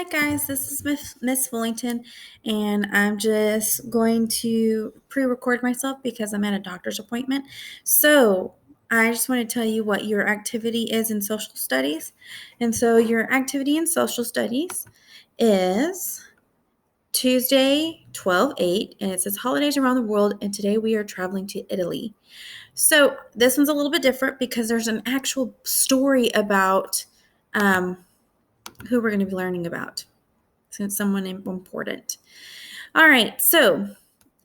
Hi guys, this is Miss Fullington, and I'm just going to pre-record myself because I'm at a doctor's appointment. So I just want to tell you what your activity is in social studies. And so your activity in social studies is Tuesday, 12/8, and it says holidays around the world, and today we are traveling to Italy. So this one's a little bit different because there's an actual story about who we're going to be learning about. Since someone important. All right, so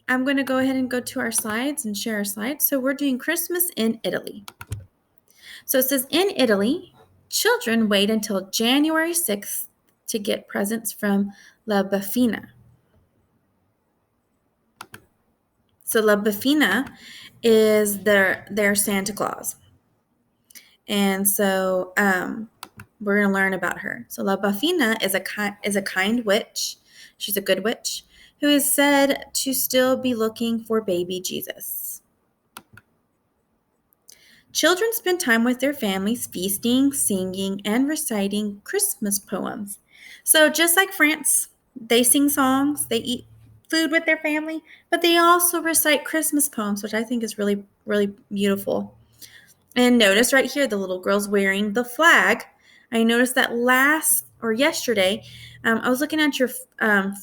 I'm going to go ahead and go to our slides and share our slides. So we're doing Christmas in Italy. So it says in Italy, children wait until January 6th to get presents from La Befana. So La Befana is their Santa Claus. And so we're going to learn about her. So La Befana is a kind witch. She's a good witch who is said to still be looking for baby Jesus. Children spend time with their families, feasting, singing, and reciting Christmas poems. So just like France, they sing songs, they eat food with their family, but they also recite Christmas poems, which I think is really, really beautiful. And notice right here, the little girl's wearing the flag. I noticed that yesterday, I was looking at your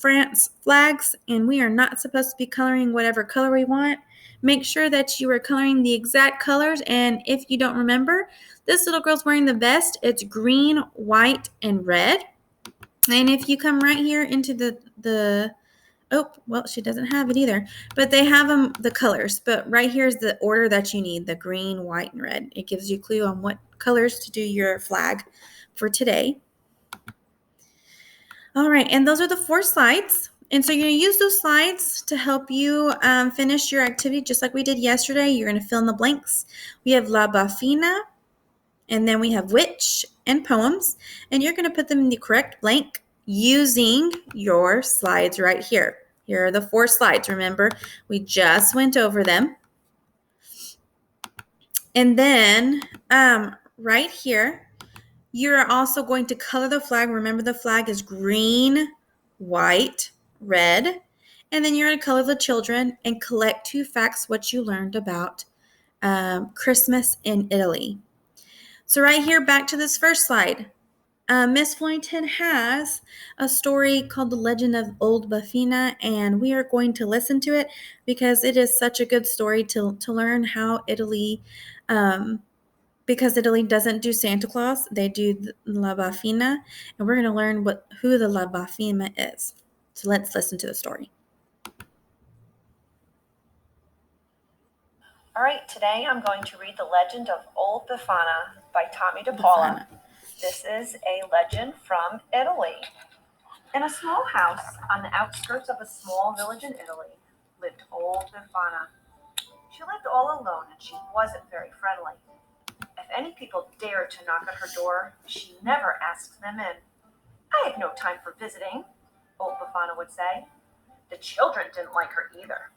France flags, and we are not supposed to be coloring whatever color we want. Make sure that you are coloring the exact colors. And if you don't remember, this little girl's wearing the vest. It's green, white, and red. And if you come right here into she doesn't have it either. But they have the colors. But right here is the order that you need, the green, white, and red. It gives you a clue on what colors to do your flag for today. All right, and those are the 4 slides. And so you're going to use those slides to help you finish your activity just like we did yesterday. You're going to fill in the blanks. We have La Befana, and then we have witch and poems. And you're going to put them in the correct blank using your slides right here. Here are the 4 slides. Remember, we just went over them. And then right here, you're also going to color the flag. Remember, the flag is green, white, red. And then you're going to color the children and collect 2 facts what you learned about Christmas in Italy. So right here, back to this first slide. Miss Floynton has a story called The Legend of Old Befana, and we are going to listen to it because it is such a good story to learn how Italy, because Italy doesn't do Santa Claus, they do La Befana, and we're going to learn who the La Befana is. So let's listen to the story. All right, today I'm going to read The Legend of Old Befana by Tommy DePaula. This is a legend from Italy. In a small house on the outskirts of a small village in Italy lived Old Befana. She lived all alone and she wasn't very friendly. If any people dared to knock at her door, she never asked them in. "I have no time for visiting," Old Befana would say. The children didn't like her either.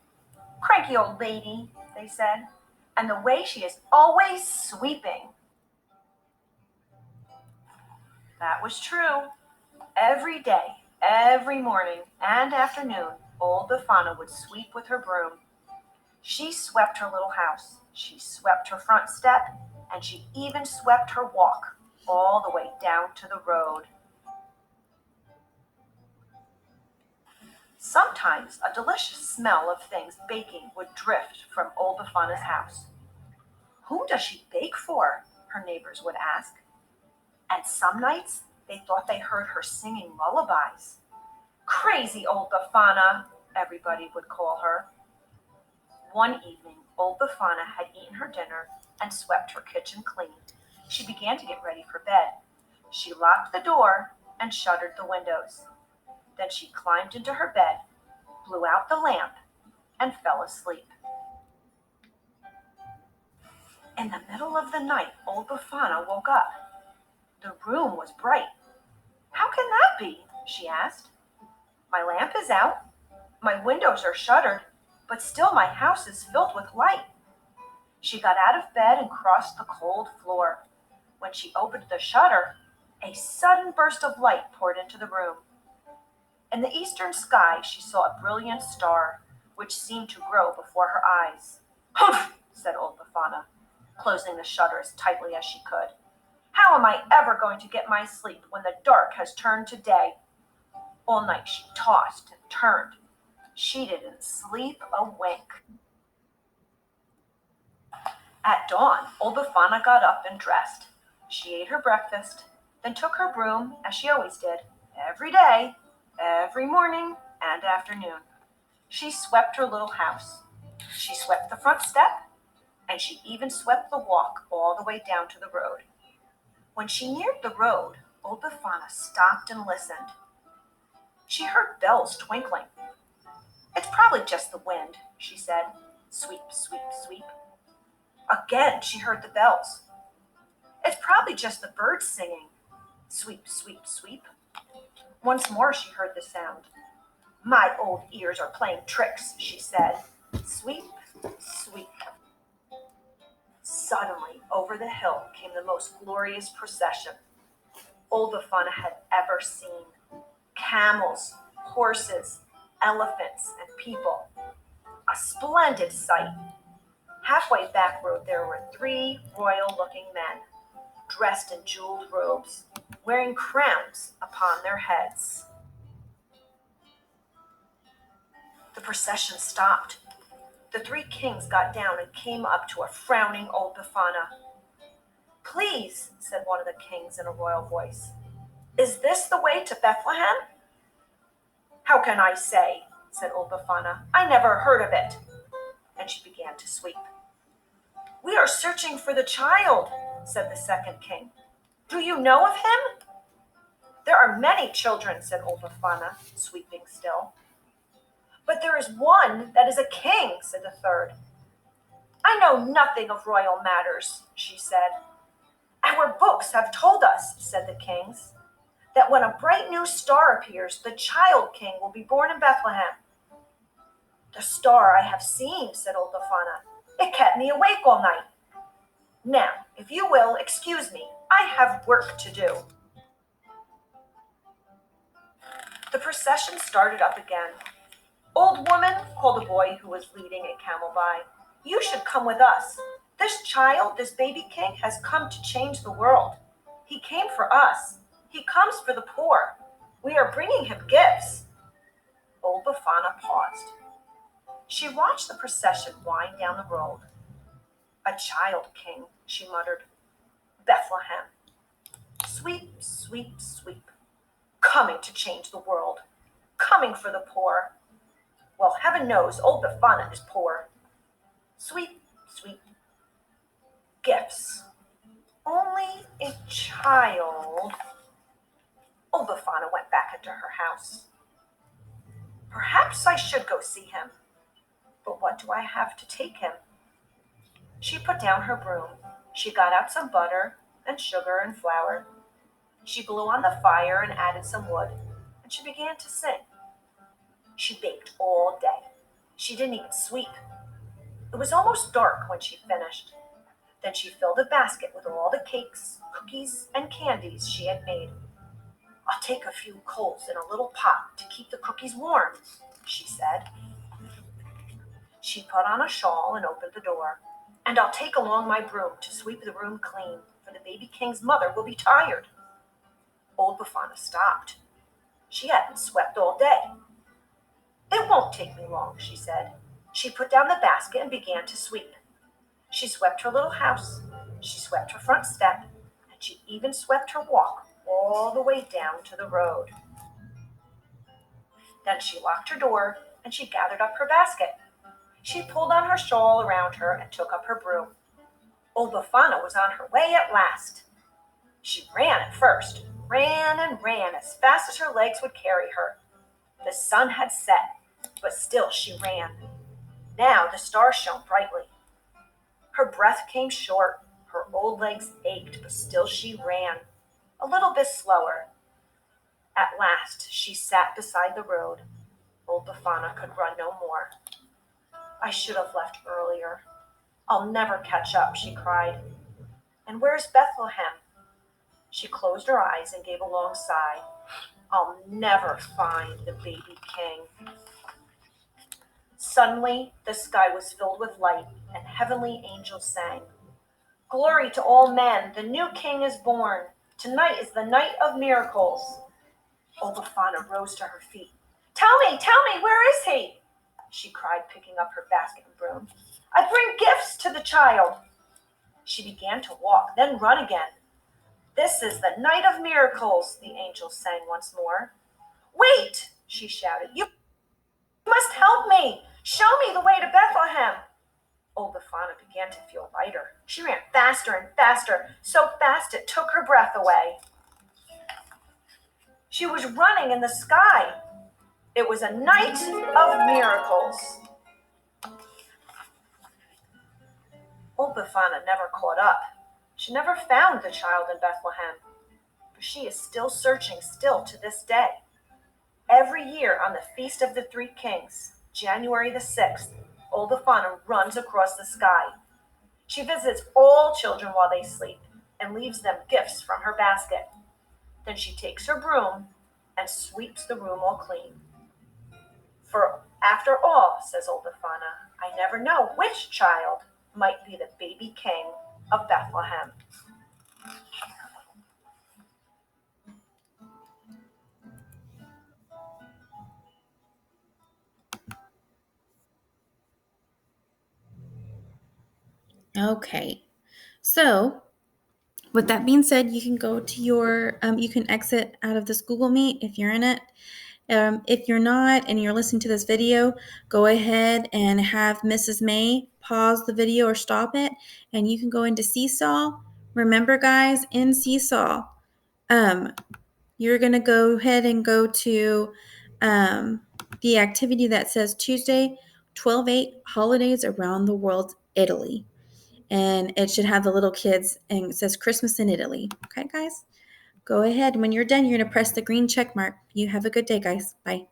"Cranky old lady," they said, "and the way she is always sweeping." That was true. Every day, every morning and afternoon, Old Befana would sweep with her broom. She swept her little house, she swept her front step, and she even swept her walk all the way down to the road. Sometimes a delicious smell of things baking would drift from Old Befana's house. "Whom does she bake for?" her neighbors would ask. And some nights they thought they heard her singing lullabies. "Crazy Old Befana," everybody would call her. One evening, Old Befana had eaten her dinner and swept her kitchen clean. She began to get ready for bed. She locked the door and shuttered the windows. Then she climbed into her bed, blew out the lamp, and fell asleep. In the middle of the night, Old Befana woke up. The room was bright. "How can that be?" she asked. "My lamp is out, my windows are shuttered, but still my house is filled with light." She got out of bed and crossed the cold floor. When she opened the shutter, A sudden burst of light poured into the room. In the eastern sky, she saw a brilliant star, which seemed to grow before her eyes. "Humph!" said old Befana, closing the shutter as tightly as she could. "How am I ever going to get my sleep when the dark has turned to day?" All night she tossed and turned. She didn't sleep a wink. At dawn, old Befana got up and dressed. She ate her breakfast, then took her broom, as she always did, every day, every morning and afternoon. She swept her little house. She swept the front step, and she even swept the walk all the way down to the road. When she neared the road, old Befana stopped and listened. She heard bells twinkling. "It's probably just the wind," she said. Sweep, sweep, sweep. Again she heard the bells. "It's probably just the birds singing." Sweep, sweep, sweep. Once more she heard the sound. "My old ears are playing tricks," she said. Sweep, sweep. Suddenly, over the hill came the most glorious procession old Befana had ever seen. Camels, horses, elephants, and people. A splendid sight. Halfway back road there were three royal-looking men, dressed in jeweled robes, wearing crowns upon their heads. The procession stopped. The three kings got down and came up to a frowning old Befana. "Please," said one of the kings in a royal voice, "is this the way to Bethlehem?" "How can I say?" said old Befana. "I never heard of it." And she began to sweep. "We are searching for the child," said the second king. "Do you know of him?" "There are many children," said old Befana, sweeping still. "But there is one that is a king," said the third. "I know nothing of royal matters," she said. "Our books have told us," said the kings, "that when a bright new star appears, the child king will be born in Bethlehem." "The star I have seen," said old Befana. "It kept me awake all night. Now, if you will excuse me, I have work to do." The procession started up again. "Old woman," called a boy who was leading a camel by, "you should come with us. This child, this baby king, has come to change the world. He came for us. He comes for the poor. We are bringing him gifts." Old Befana paused. She watched the procession wind down the road. "A child king," she muttered. "Bethlehem. Sweep, sweep, sweep. Coming to change the world. Coming for the poor. Well, heaven knows old Befana is poor. Sweep, sweep. Gifts. Only a child." Old Befana went back into her house. "Perhaps I should go see him. But what do I have to take him?" She put down her broom. She got out some butter and sugar and flour. She blew on the fire and added some wood, and she began to sing. She baked all day. She didn't even sweep. It was almost dark when she finished. Then she filled a basket with all the cakes, cookies, and candies she had made. "I'll take a few coals in a little pot to keep the cookies warm," she said. She put on a shawl and opened the door. "And I'll take along my broom to sweep the room clean, for the baby king's mother will be tired." Old Befana stopped. She hadn't swept all day. "It won't take me long," she said. She put down the basket and began to sweep. She swept her little house. She swept her front step. And she even swept her walk all the way down to the road. Then she locked her door and she gathered up her basket. She pulled on her shawl around her and took up her broom. Old Befana was on her way at last. She ran at first, ran and ran as fast as her legs would carry her. The sun had set, but still she ran. Now the stars shone brightly. Her breath came short, her old legs ached, but still she ran, a little bit slower. At last she sat beside the road. Old Befana could run no more. "I should have left earlier. I'll never catch up," she cried. "And where's Bethlehem?" She closed her eyes and gave a long sigh. I'll never find the baby king. Suddenly, the sky was filled with light, and heavenly angels sang, Glory to all men, the new king is born. Tonight is the night of miracles. Obafana rose to her feet. Tell me, where is he? She cried, picking up her basket and broom. I bring gifts to the child. She began to walk, then run again. This is the night of miracles, the angels sang once more. Wait, she shouted. You must help me. Show me the way to Bethlehem. Old Befana began to feel lighter. She ran faster and faster, so fast it took her breath away. She was running in the sky. It was a night of miracles. Old Befana never caught up. She never found the child in Bethlehem, but she is still searching still to this day. Every year on the Feast of the Three Kings, January the 6th, Old Befana runs across the sky. She visits all children while they sleep and leaves them gifts from her basket. Then she takes her broom and sweeps the room all clean. For after all, says Old Befana, I never know which child might be the baby king of Bethlehem. Okay. So, with that being said, you can go to you can exit out of this Google Meet if you're in it. If you're not and you're listening to this video, go ahead and have Mrs. May pause the video or stop it, and you can go into Seesaw. Remember, guys, in Seesaw, you're going to go ahead and go to the activity that says Tuesday, 12/8 Holidays Around the World, Italy. And it should have the little kids, and it says Christmas in Italy. Okay, guys? Go ahead. When you're done, you're going to press the green check mark. You have a good day, guys. Bye.